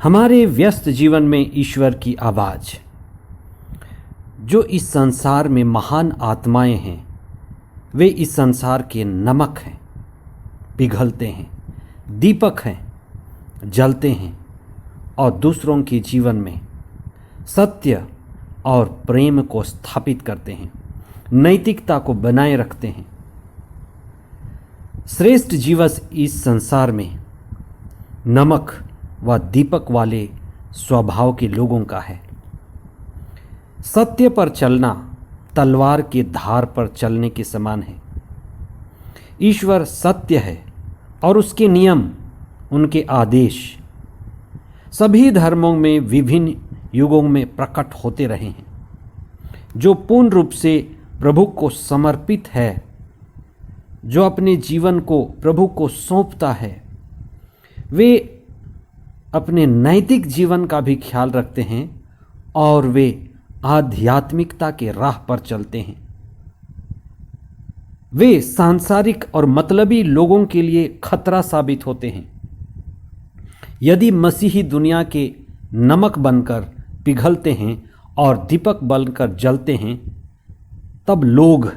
हमारे व्यस्त जीवन में ईश्वर की आवाज़, जो इस संसार में महान आत्माएं हैं, वे इस संसार के नमक हैं, पिघलते हैं, दीपक हैं, जलते हैं और दूसरों के जीवन में सत्य और प्रेम को स्थापित करते हैं, नैतिकता को बनाए रखते हैं। श्रेष्ठ जीवन इस संसार में नमक व दीपक वाले स्वभाव के लोगों का है। सत्य पर चलना तलवार की धार पर चलने के समान है। ईश्वर सत्य है और उसके नियम, उनके आदेश सभी धर्मों में विभिन्न युगों में प्रकट होते रहे हैं। जो पूर्ण रूप से प्रभु को समर्पित है, जो अपने जीवन को प्रभु को सौंपता है, वे अपने नैतिक जीवन का भी ख्याल रखते हैं और वे आध्यात्मिकता के राह पर चलते हैं। वे सांसारिक और मतलबी लोगों के लिए खतरा साबित होते हैं। यदि मसीही दुनिया के नमक बनकर पिघलते हैं और दीपक बनकर जलते हैं, तब लोग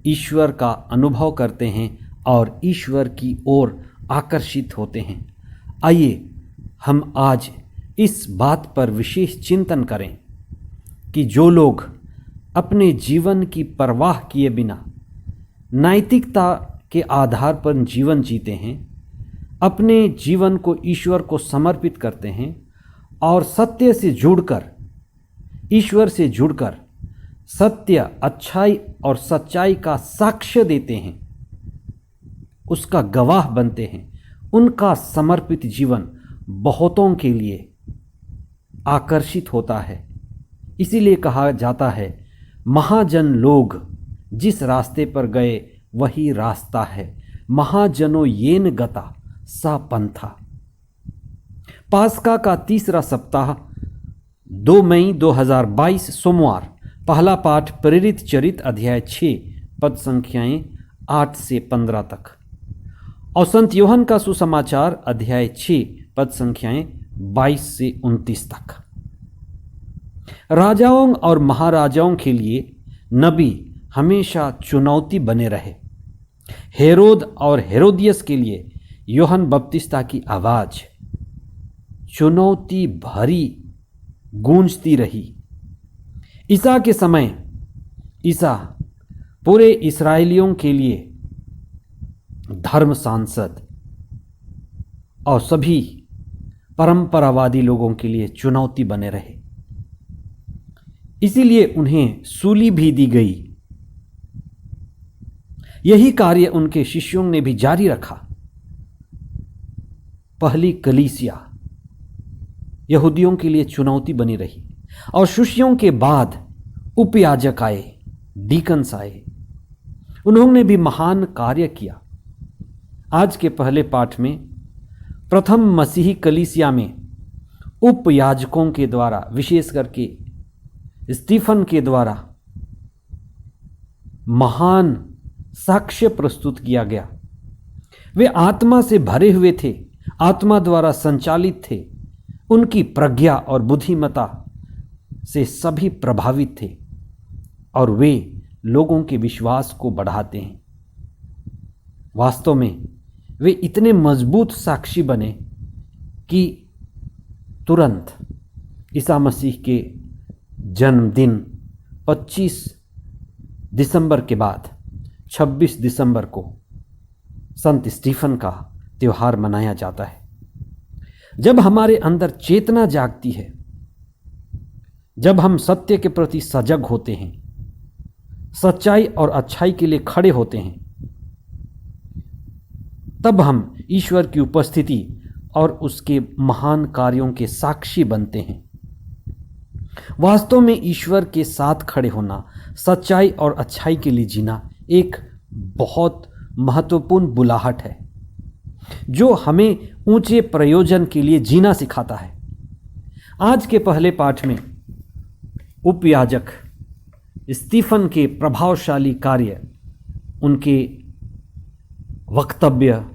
ईश्वर का अनुभव करते हैं और ईश्वर की ओर आकर्षित होते हैं। आइए हम आज इस बात पर विशेष चिंतन करें कि जो लोग अपने जीवन की परवाह किए बिना नैतिकता के आधार पर जीवन जीते हैं, अपने जीवन को ईश्वर को समर्पित करते हैं और सत्य से जुड़कर, ईश्वर से जुड़कर सत्य, अच्छाई और सच्चाई का साक्ष्य देते हैं, उसका गवाह बनते हैं, उनका समर्पित जीवन बहुतों के लिए आकर्षित होता है। इसीलिए कहा जाता है, महाजन लोग जिस रास्ते पर गए वही रास्ता है, महाजनो येन गता सा पंथा। पास्का का तीसरा सप्ताह 2 मई 2022 सोमवार। पहला पाठ प्रेरित चरित अध्याय 6 पद संख्याएं 8 से 15 तक और संत योहन का सुसमाचार अध्याय 6 पद संख्याएं 22 से 29 तक। राजाओं और महाराजाओं के लिए नबी हमेशा चुनौती बने रहे। हेरोद और हेरोदियस के लिए योहन बपतिस्ता की आवाज चुनौती भरी गूंजती रही। ईसा के समय ईसा पूरे इस्राएलियों के लिए धर्म सांसद और सभी परंपरावादी लोगों के लिए चुनौती बने रहे। इसीलिए उन्हें सूली भी दी गई। यही कार्य उनके शिष्यों ने भी जारी रखा। पहली कलीसिया यहूदियों के लिए चुनौती बनी रही और शिष्यों के बाद उपयाजक आए, डीकन्स आए, उन्होंने भी महान कार्य किया। आज के पहले पाठ में प्रथम मसीही कलीसिया में उपयाजकों के द्वारा, विशेष करके स्टीफन के द्वारा महान साक्ष्य प्रस्तुत किया गया। वे आत्मा से भरे हुए थे, आत्मा द्वारा संचालित थे, उनकी प्रज्ञा और बुद्धिमता से सभी प्रभावित थे और वे लोगों के विश्वास को बढ़ाते हैं। वास्तव में वे इतने मजबूत साक्षी बने कि तुरंत ईसा मसीह के जन्मदिन 25 दिसंबर के बाद 26 दिसंबर को संत स्टीफन का त्यौहार मनाया जाता है। जब हमारे अंदर चेतना जागती है, जब हम सत्य के प्रति सजग होते हैं, सच्चाई और अच्छाई के लिए खड़े होते हैं, तब हम ईश्वर की उपस्थिति और उसके महान कार्यों के साक्षी बनते हैं। वास्तव में ईश्वर के साथ खड़े होना, सच्चाई और अच्छाई के लिए जीना एक बहुत महत्वपूर्ण बुलाहट है, जो हमें ऊंचे प्रयोजन के लिए जीना सिखाता है। आज के पहले पाठ में उपयाजक स्टीफन के प्रभावशाली कार्य, उनके वक्तव्य,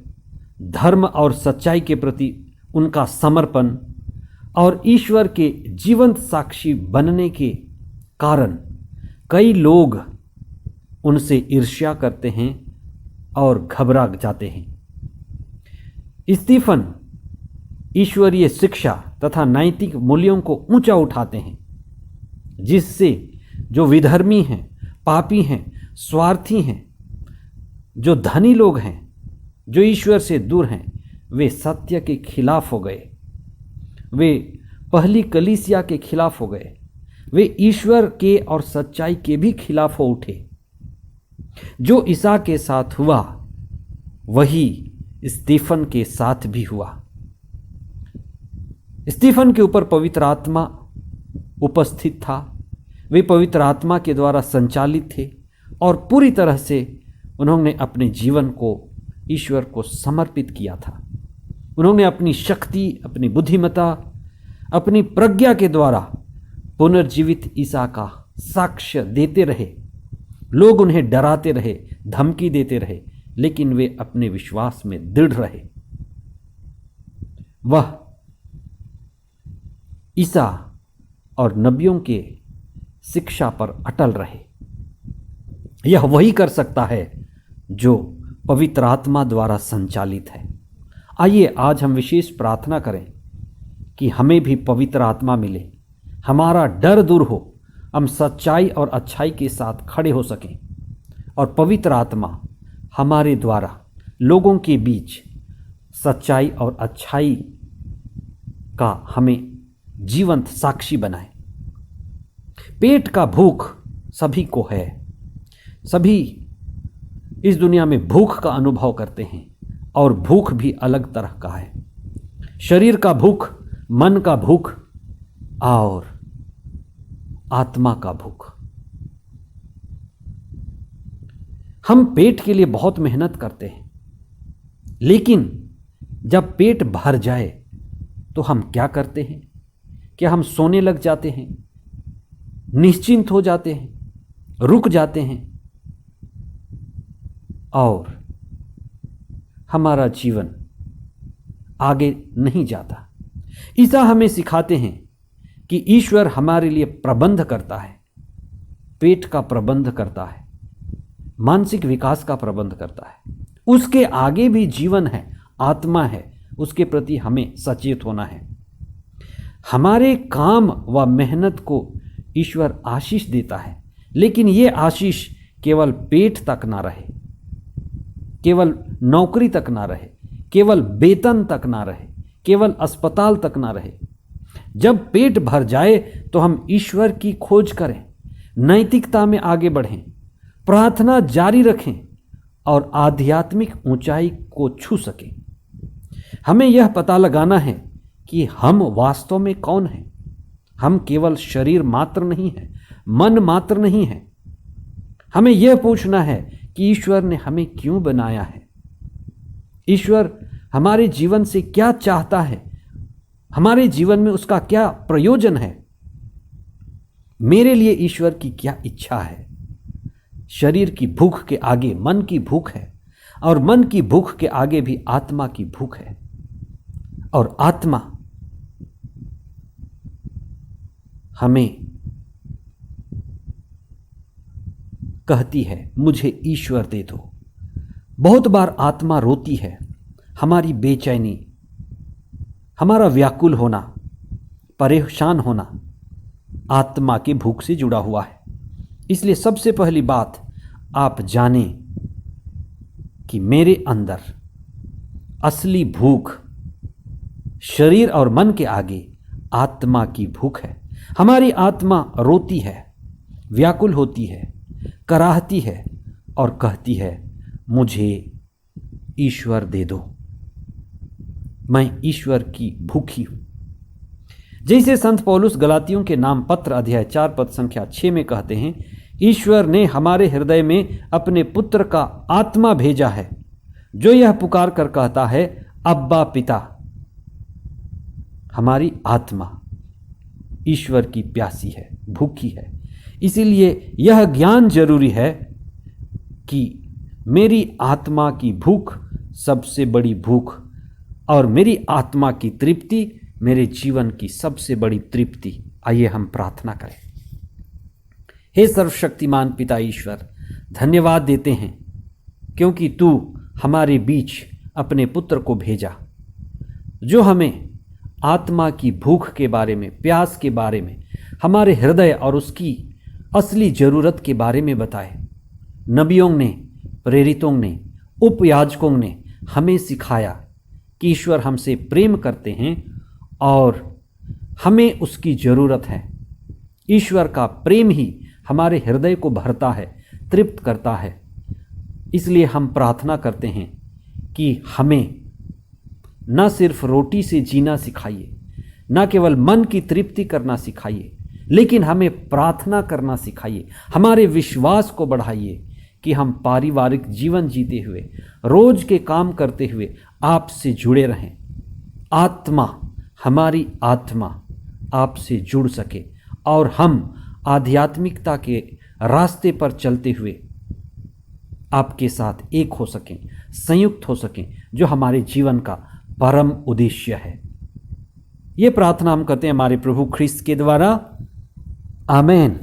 धर्म और सच्चाई के प्रति उनका समर्पण और ईश्वर के जीवंत साक्षी बनने के कारण कई लोग उनसे ईर्ष्या करते हैं और घबरा जाते हैं। स्टीफन ईश्वरीय शिक्षा तथा नैतिक मूल्यों को ऊंचा उठाते हैं, जिससे जो विधर्मी हैं, पापी हैं, स्वार्थी हैं, जो धनी लोग हैं, जो ईश्वर से दूर हैं, वे सत्य के खिलाफ हो गए। वे पहली कलीसिया के खिलाफ हो गए। वे ईश्वर के और सच्चाई के भी खिलाफ हो उठे। जो ईसा के साथ हुआ वही स्टीफन के साथ भी हुआ। स्टीफन के ऊपर पवित्र आत्मा उपस्थित था। वे पवित्र आत्मा के द्वारा संचालित थे और पूरी तरह से उन्होंने अपने जीवन को ईश्वर को समर्पित किया था। उन्होंने अपनी शक्ति, अपनी बुद्धिमत्ता, अपनी प्रज्ञा के द्वारा पुनर्जीवित ईसा का साक्ष्य देते रहे। लोग उन्हें डराते रहे, धमकी देते रहे, लेकिन वे अपने विश्वास में दृढ़ रहे। वह ईसा और नबियों के शिक्षा पर अटल रहे। यह वही कर सकता है जो पवित्र आत्मा द्वारा संचालित है। आइए आज हम विशेष प्रार्थना करें कि हमें भी पवित्र आत्मा मिले, हमारा डर दूर हो, हम सच्चाई और अच्छाई के साथ खड़े हो सकें और पवित्र आत्मा हमारे द्वारा लोगों के बीच सच्चाई और अच्छाई का हमें जीवंत साक्षी बनाए। पेट का भूख सभी को है। सभी इस दुनिया में भूख का अनुभव करते हैं और भूख भी अलग तरह का है। शरीर का भूख, मन का भूख और आत्मा का भूख। हम पेट के लिए बहुत मेहनत करते हैं, लेकिन जब पेट भर जाए तो हम क्या करते हैं? क्या हम सोने लग जाते हैं, निश्चिंत हो जाते हैं, रुक जाते हैं और हमारा जीवन आगे नहीं जाता? ईसा हमें सिखाते हैं कि ईश्वर हमारे लिए प्रबंध करता है, पेट का प्रबंध करता है, मानसिक विकास का प्रबंध करता है। उसके आगे भी जीवन है, आत्मा है, उसके प्रति हमें सचेत होना है। हमारे काम व मेहनत को ईश्वर आशीष देता है, लेकिन ये आशीष केवल पेट तक ना रहे, केवल नौकरी तक ना रहे, केवल वेतन तक ना रहे, केवल अस्पताल तक ना रहे। जब पेट भर जाए तो हम ईश्वर की खोज करें, नैतिकता में आगे बढ़ें, प्रार्थना जारी रखें और आध्यात्मिक ऊंचाई को छू सकें। हमें यह पता लगाना है कि हम वास्तव में कौन हैं। हम केवल शरीर मात्र नहीं हैं, मन मात्र नहीं हैं। हमें यह पूछना है कि ईश्वर ने हमें क्यों बनाया है, ईश्वर हमारे जीवन से क्या चाहता है, हमारे जीवन में उसका क्या प्रयोजन है, मेरे लिए ईश्वर की क्या इच्छा है। शरीर की भूख के आगे मन की भूख है और मन की भूख के आगे भी आत्मा की भूख है। और आत्मा हमें कहती है मुझे ईश्वर दे दो। बहुत बार आत्मा रोती है। हमारी बेचैनी, हमारा व्याकुल होना, परेशान होना आत्मा की भूख से जुड़ा हुआ है। इसलिए सबसे पहली बात आप जानें कि मेरे अंदर असली भूख शरीर और मन के आगे आत्मा की भूख है। हमारी आत्मा रोती है, व्याकुल होती है, कराहती है और कहती है मुझे ईश्वर दे दो, मैं ईश्वर की भूखी हूं। जैसे संत पौलुस गलातियों के नाम पत्र अध्याय 4 पद संख्या 6 में कहते हैं, ईश्वर ने हमारे हृदय में अपने पुत्र का आत्मा भेजा है, जो यह पुकार कर कहता है अब्बा पिता। हमारी आत्मा ईश्वर की प्यासी है, भूखी है। इसीलिए यह ज्ञान जरूरी है कि मेरी आत्मा की भूख सबसे बड़ी भूख और मेरी आत्मा की तृप्ति मेरे जीवन की सबसे बड़ी तृप्ति। आइए हम प्रार्थना करें। हे सर्वशक्तिमान पिता ईश्वर, धन्यवाद देते हैं क्योंकि तू हमारे बीच अपने पुत्र को भेजा, जो हमें आत्मा की भूख के बारे में, प्यास के बारे में, हमारे हृदय और उसकी असली ज़रूरत के बारे में बताए। नबियों ने, प्रेरितों ने, उपयाजकों ने हमें सिखाया कि ईश्वर हमसे प्रेम करते हैं और हमें उसकी ज़रूरत है। ईश्वर का प्रेम ही हमारे हृदय को भरता है, तृप्त करता है। इसलिए हम प्रार्थना करते हैं कि हमें न सिर्फ रोटी से जीना सिखाइए, न केवल मन की तृप्ति करना सिखाइए, लेकिन हमें प्रार्थना करना सिखाइए। हमारे विश्वास को बढ़ाइए कि हम पारिवारिक जीवन जीते हुए, रोज के काम करते हुए आपसे जुड़े रहें। आत्मा, हमारी आत्मा आपसे जुड़ सके और हम आध्यात्मिकता के रास्ते पर चलते हुए आपके साथ एक हो सकें, संयुक्त हो सकें, जो हमारे जीवन का परम उद्देश्य है। ये प्रार्थना हम करते हैं हमारे प्रभु ख्रिस्त के द्वारा। आमीन।